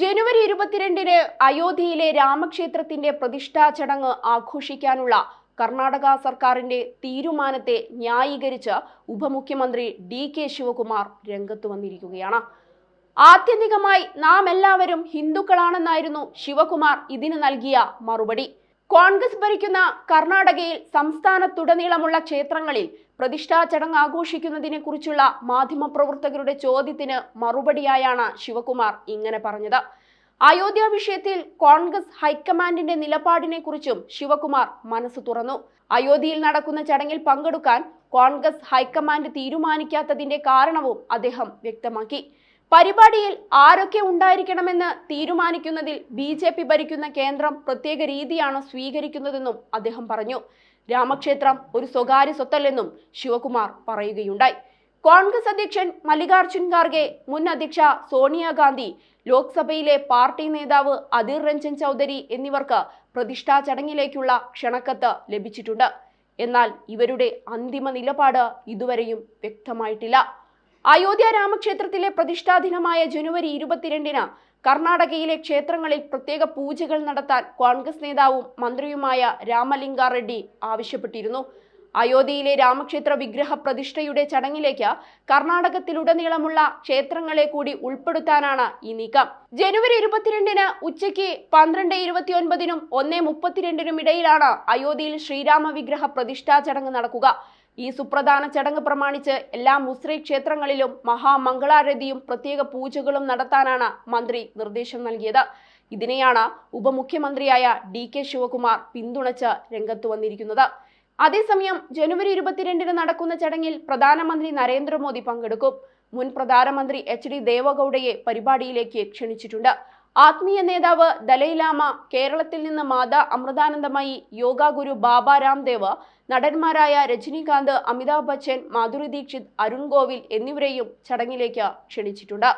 ജനുവരി 22-ന് അയോധ്യയിലെ രാമക്ഷേത്രത്തിന്റെ പ്രതിഷ്ഠാ ചടങ്ങ് ആഘോഷിക്കാനുള്ള കർണാടക സർക്കാരിന്റെ തീരുമാനത്തെ ന്യായീകരിച്ച് ഉപമുഖ്യമന്ത്രി ഡി.കെ. ശിവകുമാർ രംഗത്ത് വന്നിരിക്കുകയാണ്. ആത്യന്തികമായി നാം എല്ലാവരും ഹിന്ദുക്കളാണെന്നായിരുന്നു ശിവകുമാർ ഇതിന് നൽകിയ മറുപടി. കോൺഗ്രസ് ഭരിക്കുന്ന കർണാടകയിൽ സംസ്ഥാനത്തുടനീളമുള്ള ക്ഷേത്രങ്ങളിൽ പ്രതിഷ്ഠാ ചടങ്ങ് ആഘോഷിക്കുന്നതിനെ കുറിച്ചുള്ള മാധ്യമപ്രവർത്തകരുടെ ചോദ്യത്തിന് മറുപടിയായാണ് ശിവകുമാർ ഇങ്ങനെ പറഞ്ഞത്. അയോധ്യ വിഷയത്തിൽ കോൺഗ്രസ് ഹൈക്കമാൻഡിന്റെ നിലപാടിനെ കുറിച്ചും ശിവകുമാർ മനസ്സ് തുറന്നു. അയോധ്യയിൽ നടക്കുന്ന ചടങ്ങിൽ പങ്കെടുക്കാൻ കോൺഗ്രസ് ഹൈക്കമാൻഡ് തീരുമാനിക്കാത്തതിന്റെ കാരണവും അദ്ദേഹം വ്യക്തമാക്കി. പരിപാടിയിൽ ആരൊക്കെ ഉണ്ടായിരിക്കണമെന്ന് തീരുമാനിക്കുന്നതിൽ ബി.ജെ.പി. ഭരിക്കുന്ന കേന്ദ്രം പ്രത്യേക രീതിയാണ് സ്വീകരിക്കുന്നതെന്നും അദ്ദേഹം പറഞ്ഞു. രാമക്ഷേത്രം ഒരു സ്വകാര്യ സ്വത്തല്ലെന്നും ശിവകുമാർ പറയുകയുണ്ടായി. കോൺഗ്രസ് അധ്യക്ഷൻ മല്ലികാർജുൻ ഖാർഗെ, മുൻ അധ്യക്ഷ സോണിയാഗാന്ധി, ലോക്സഭയിലെ പാർട്ടി നേതാവ് അധീർ രഞ്ജൻ ചൗധരി എന്നിവർക്ക് പ്രതിഷ്ഠാ ചടങ്ങിലേക്കുള്ള ക്ഷണക്കത്ത് ലഭിച്ചിട്ടുണ്ട്. എന്നാൽ ഇവരുടെ അന്തിമ നിലപാട് ഇതുവരെയും വ്യക്തമായിട്ടില്ല. അയോധ്യ രാമക്ഷേത്രത്തിലെ പ്രതിഷ്ഠാ ദിനമായ ജനുവരി 22-ന് കർണാടകയിലെ ക്ഷേത്രങ്ങളിൽ പ്രത്യേക പൂജകൾ നടത്താൻ കോൺഗ്രസ് നേതാവും മന്ത്രിയുമായ രാമലിംഗ റെഡ്ഡി ആവശ്യപ്പെട്ടിരുന്നു. അയോധ്യയിലെ രാമക്ഷേത്ര വിഗ്രഹ പ്രതിഷ്ഠയുടെ ചടങ്ങിലേക്ക് കർണാടകത്തിലുടനീളമുള്ള ക്ഷേത്രങ്ങളെ കൂടി ഉൾപ്പെടുത്താനാണ് ഈ നീക്കം. ജനുവരി 22-ന് ഉച്ചയ്ക്ക് 12:29-നും 1:32-നും ഇടയിലാണ് അയോധ്യയിൽ ശ്രീരാമ വിഗ്രഹ പ്രതിഷ്ഠാ ചടങ്ങ് നടക്കുക. ഈ സുപ്രധാന ചടങ്ങ് പ്രമാണിച്ച് എല്ലാ മുസ്ലിം ക്ഷേത്രങ്ങളിലും മഹാമംഗളാരതിയും പ്രത്യേക പൂജകളും നടത്താനാണ് മന്ത്രി നിർദ്ദേശം നൽകിയത്. ഇതിനെയാണ് ഉപമുഖ്യമന്ത്രിയായ ഡി.കെ. ശിവകുമാർ പിന്തുണച്ച് രംഗത്ത് വന്നിരിക്കുന്നത്. അതേസമയം ജനുവരി 22-ന് നടക്കുന്ന ചടങ്ങിൽ പ്രധാനമന്ത്രി നരേന്ദ്രമോദി പങ്കെടുക്കും. മുൻ പ്രധാനമന്ത്രി എച്ച്.ഡി. ദേവഗൌഡയെ പരിപാടിയിലേക്ക് ക്ഷണിച്ചിട്ടുണ്ട്. ആത്മീയ നേതാവ് ദലൈലാമ, കേരളത്തിൽ നിന്ന് മാതാ അമൃതാനന്ദമയി, യോഗ ഗുരു ബാബ രാംദേവ്, നടന്മാരായ രജനികാന്ത്, അമിതാഭ് ബച്ചൻ, മാധുരി ദീക്ഷിത്, അരുൺ ഗോവിൽ എന്നിവരെയും ചടങ്ങിലേക്ക് ക്ഷണിച്ചിട്ടുണ്ട്.